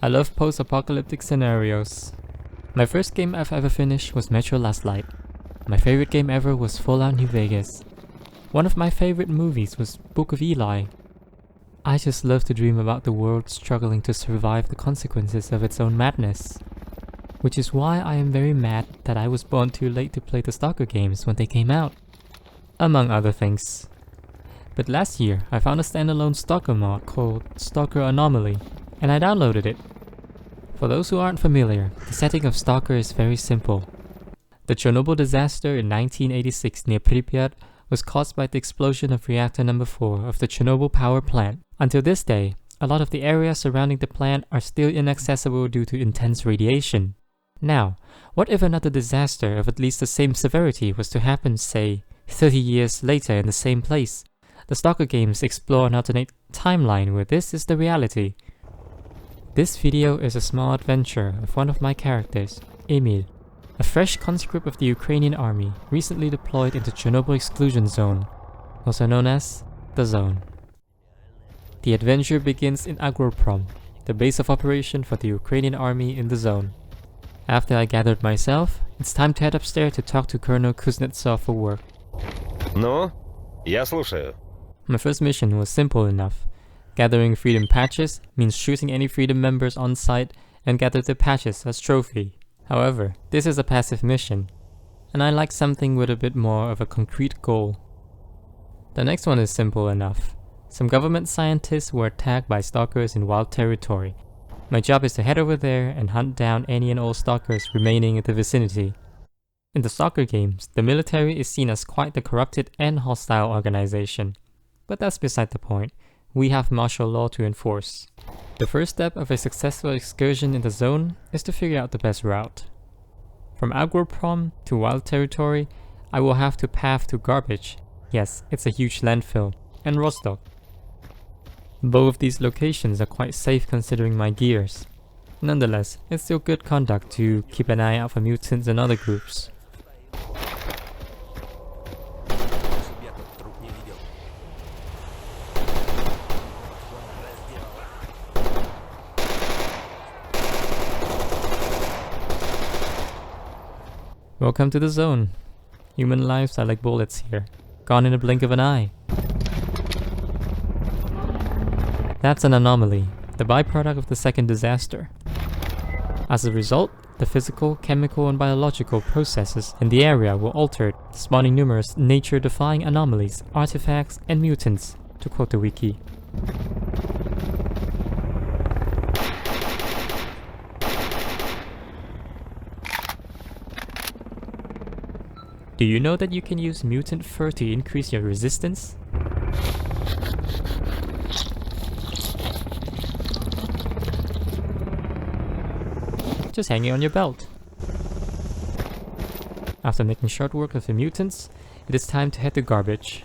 I love post-apocalyptic scenarios. My first game I've ever finished was Metro Last Light. My favorite game ever was Fallout New Vegas. One of my favorite movies was Book of Eli. I just love to dream about the world struggling to survive the consequences of its own madness. Which is why I am very mad that I was born too late to play the Stalker games when they came out. Among other things. But last year, I found a standalone Stalker mod called Stalker Anomaly, and I downloaded it. For those who aren't familiar, the setting of Stalker is very simple. The Chernobyl disaster in 1986 near Pripyat was caused by the explosion of reactor number 4 of the Chernobyl power plant. Until this day, a lot of the areas surrounding the plant are still inaccessible due to intense radiation. Now, what if another disaster of at least the same severity was to happen, say, 30 years later in the same place? The Stalker games explore an alternate timeline where this is the reality. This video is a small adventure of one of my characters, Emil, a fresh conscript of the Ukrainian army recently deployed into Chernobyl Exclusion Zone, also known as the Zone. The adventure begins in Agroprom, the base of operation for the Ukrainian army in the Zone. After I gathered myself, it's time to head upstairs to talk to Colonel Kuznetsov for work. Ну, я слушаю. My first mission was simple enough. Gathering Freedom patches means shooting any Freedom members on site and gather their patches as trophy. However, this is a passive mission, and I like something with a bit more of a concrete goal. The next one is simple enough. Some government scientists were attacked by stalkers in wild territory. My job is to head over there and hunt down any and all stalkers remaining in the vicinity. In the Stalker games, the military is seen as quite the corrupted and hostile organization. But that's beside the point. We have martial law to enforce. The first step of a successful excursion in the Zone is to figure out the best route. From Agroprom to wild territory, I will have to path to Garbage. Yes, it's a huge landfill. And Rostock. Both of these locations are quite safe considering my gears. Nonetheless, it's still good conduct to keep an eye out for mutants and other groups. Welcome to the Zone. Human lives are like bullets here, gone in a blink of an eye. That's an anomaly, the byproduct of the second disaster. As a result, the physical, chemical and biological processes in the area were altered, spawning numerous nature-defying anomalies, artifacts and mutants, to quote the wiki. Do you know that you can use mutant fur to increase your resistance? Just hang it on your belt. After making short work of the mutants, it is time to head to Garbage.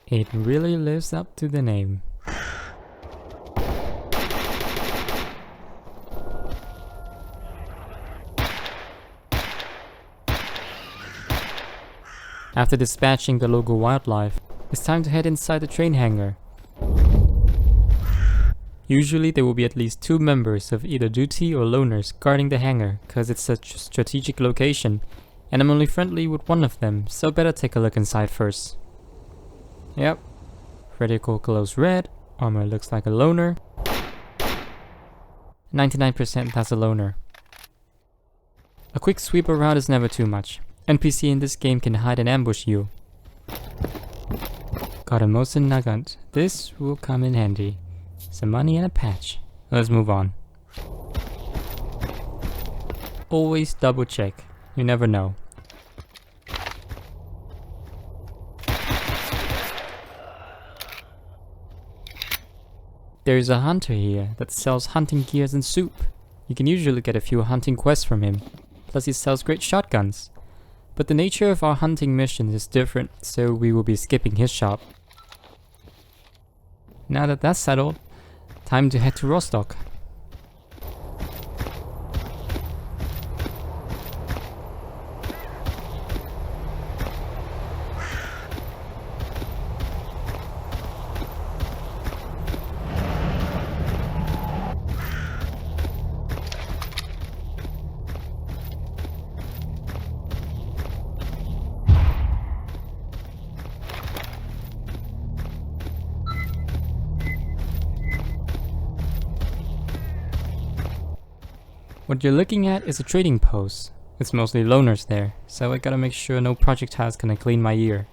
It really lives up to the name. After dispatching the local wildlife, it's time to head inside the train hangar. Usually there will be at least 2 members of either duty or loners guarding the hangar, cause it's such a strategic location, and I'm only friendly with one of them, so better take a look inside first. Yep, reticle glows red, armor looks like a loner. 99% that's a loner. A quick sweep around is never too much. NPC in this game can hide and ambush you. Got a Mosin Nugget. This will come in handy. Some money and a patch. Let's move on. Always double check. You never know. There is a hunter here that sells hunting gears and soup. You can usually get a few hunting quests from him. Plus he sells great shotguns. But the nature of our hunting mission is different, so we will be skipping his shop. Now that that's settled, time to head to Rostock. What you're looking at is a trading post. It's mostly loners there, so I gotta make sure no projectile's gonna clean my ear.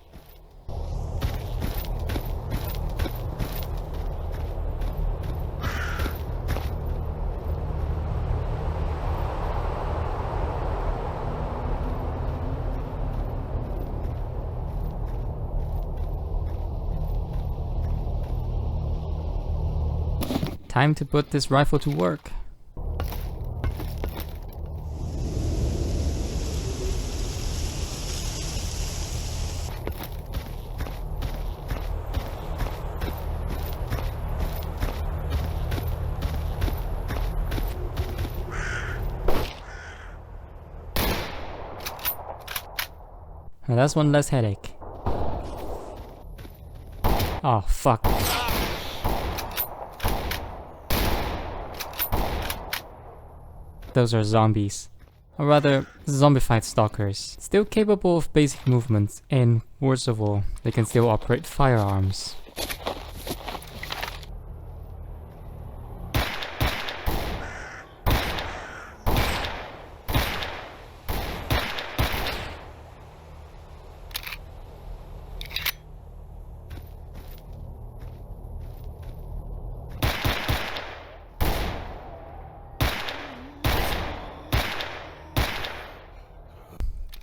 Time to put this rifle to work. Well, that's one less headache. Oh, fuck. Those are zombies. Or rather, zombified stalkers. Still capable of basic movements, and worst of all, they can still operate firearms.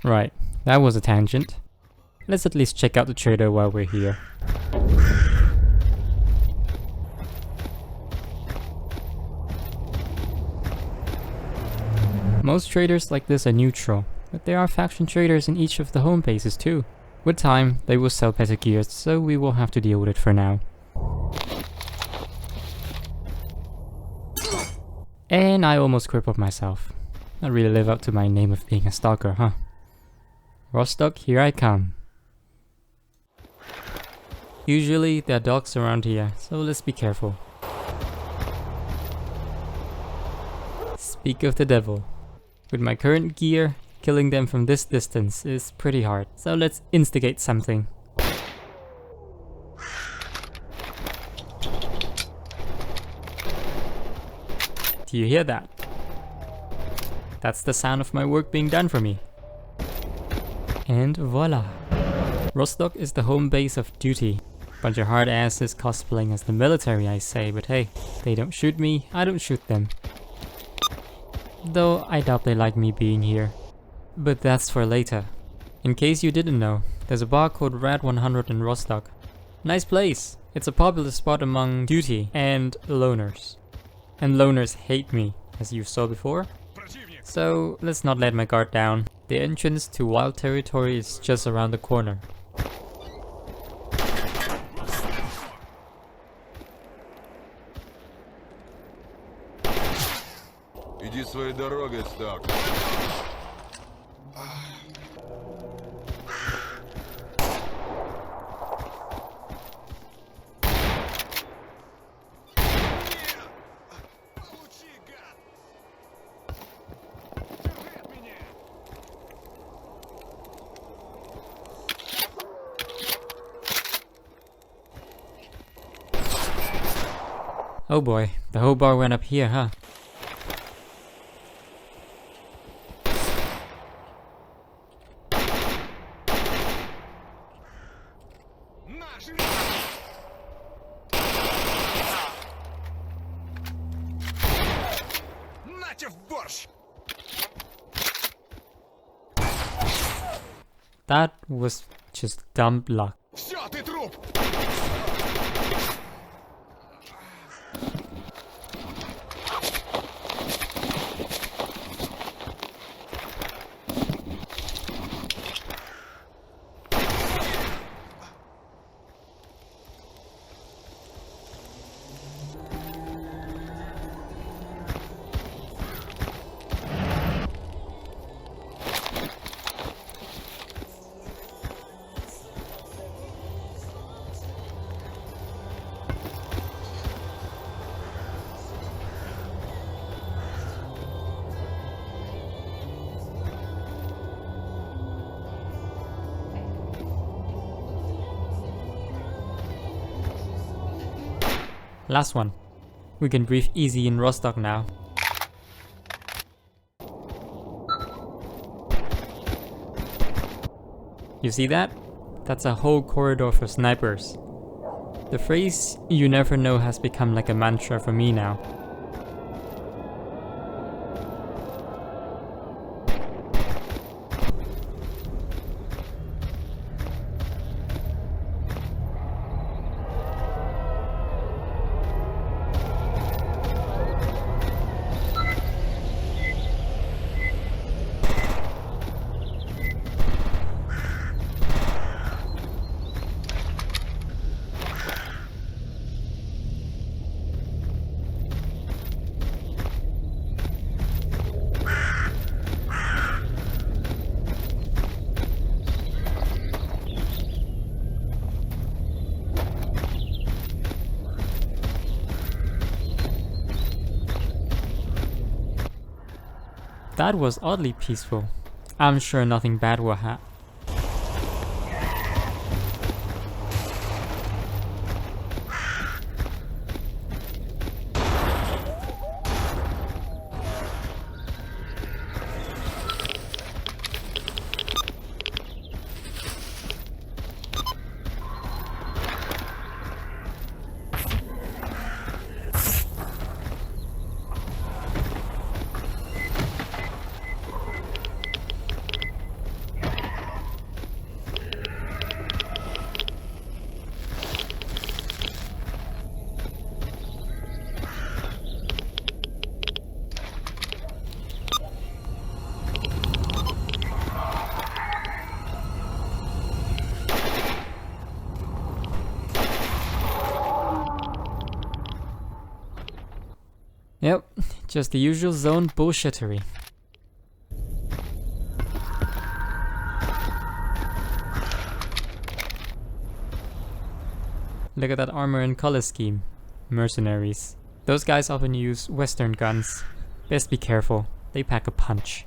Right, that was a tangent. Let's at least check out the trader while we're here. Most traders like this are neutral, but there are faction traders in each of the home bases too. With time, they will sell better gear, so we will have to deal with it for now. And I almost crippled myself. Not really live up to my name of being a stalker, huh? Rostock, here I come. Usually there are dogs around here, so let's be careful. Speak of the devil. With my current gear, killing them from this distance is pretty hard, so let's instigate something. Do you hear that? That's the sound of my work being done for me. And voila! Rostock is the home base of duty. Bunch of hard asses cosplaying as the military, I say, but hey, they don't shoot me, I don't shoot them. Though I doubt they like me being here. But that's for later. In case you didn't know, there's a bar called Rad 100 in Rostock. Nice place! It's a popular spot among duty and loners. And loners hate me, as you saw before. So let's not let my guard down. The entrance to wild territory is just around the corner. Иди своей дорогой, Stalker. Oh boy, the whole bar went up here, huh? That was just dumb luck. Last one. We can breathe easy in Rostock now. You see that? That's a whole corridor for snipers. The phrase "you never know" has become like a mantra for me now. That was oddly peaceful. I'm sure nothing bad will happen. Yep, just the usual zone bullshittery. Look at that armor and color scheme. Mercenaries. Those guys often use Western guns. Best be careful, they pack a punch.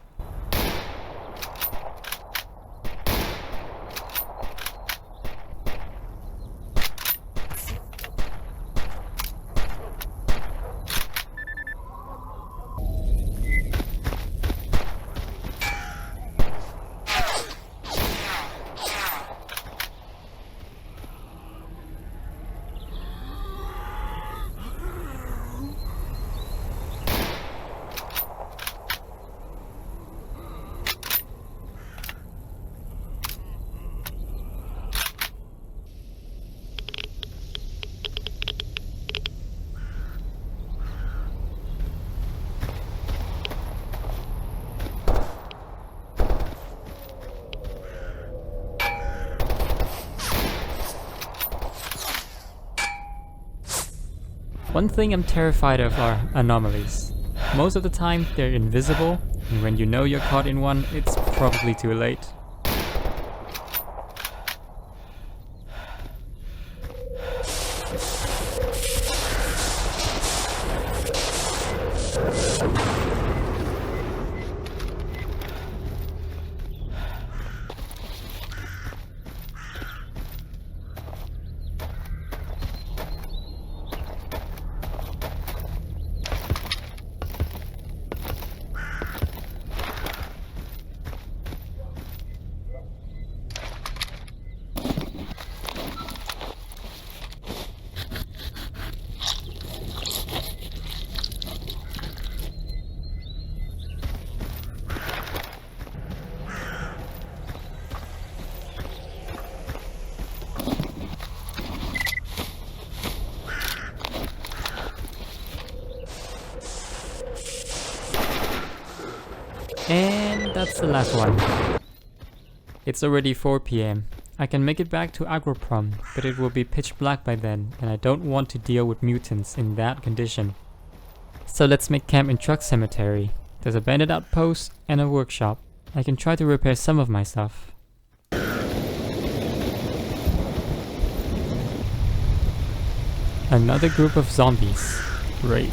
One thing I'm terrified of are anomalies. Most of the time they're invisible, and when you know you're caught in one, it's probably too late. And that's the last one. It's already 4 PM. I can make it back to Agroprom, but it will be pitch black by then, and I don't want to deal with mutants in that condition. So let's make camp in Truck Cemetery. There's a bandit outpost and a workshop. I can try to repair some of my stuff. Another group of zombies. Great.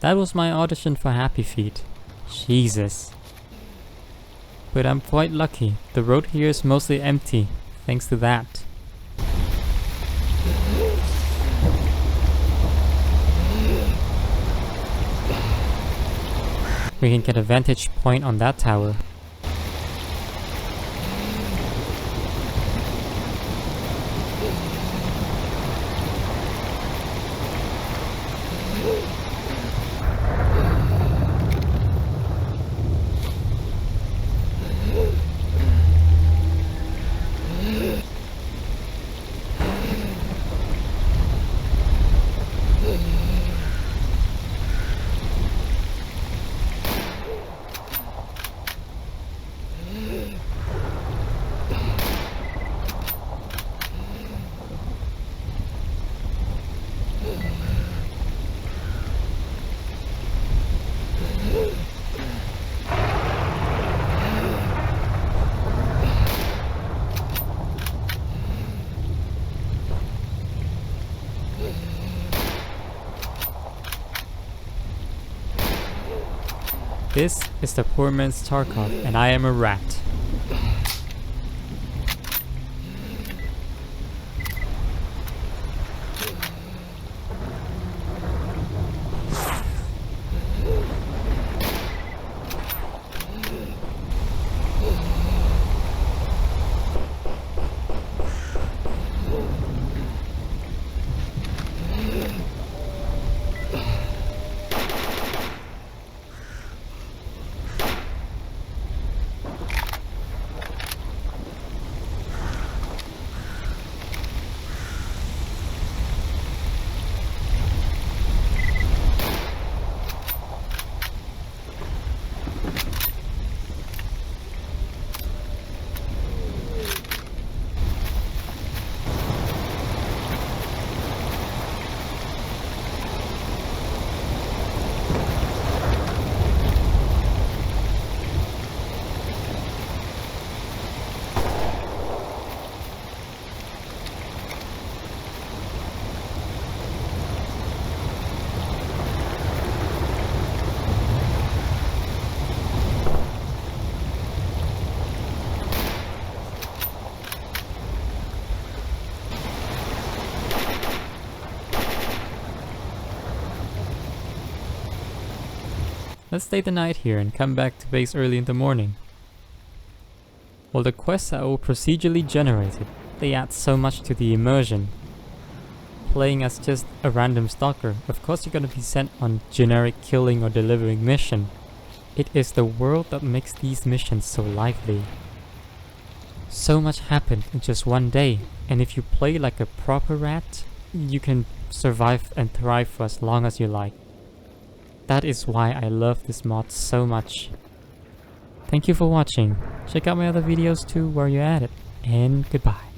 That was my audition for Happy Feet. Jesus. But I'm quite lucky. The road here is mostly empty, thanks to that. We can get a vantage point on that tower. This is the poor man's Tarkov, and I am a rat. Let's stay the night here and come back to base early in the morning. Well, the quests are all procedurally generated. They add so much to the immersion. Playing as just a random stalker, of course you're gonna be sent on generic killing or delivering mission. It is the world that makes these missions so lively. So much happened in just one day, and if you play like a proper rat, you can survive and thrive for as long as you like. That is why I love this mod so much. Thank you for watching. Check out my other videos too while you're at it, and goodbye.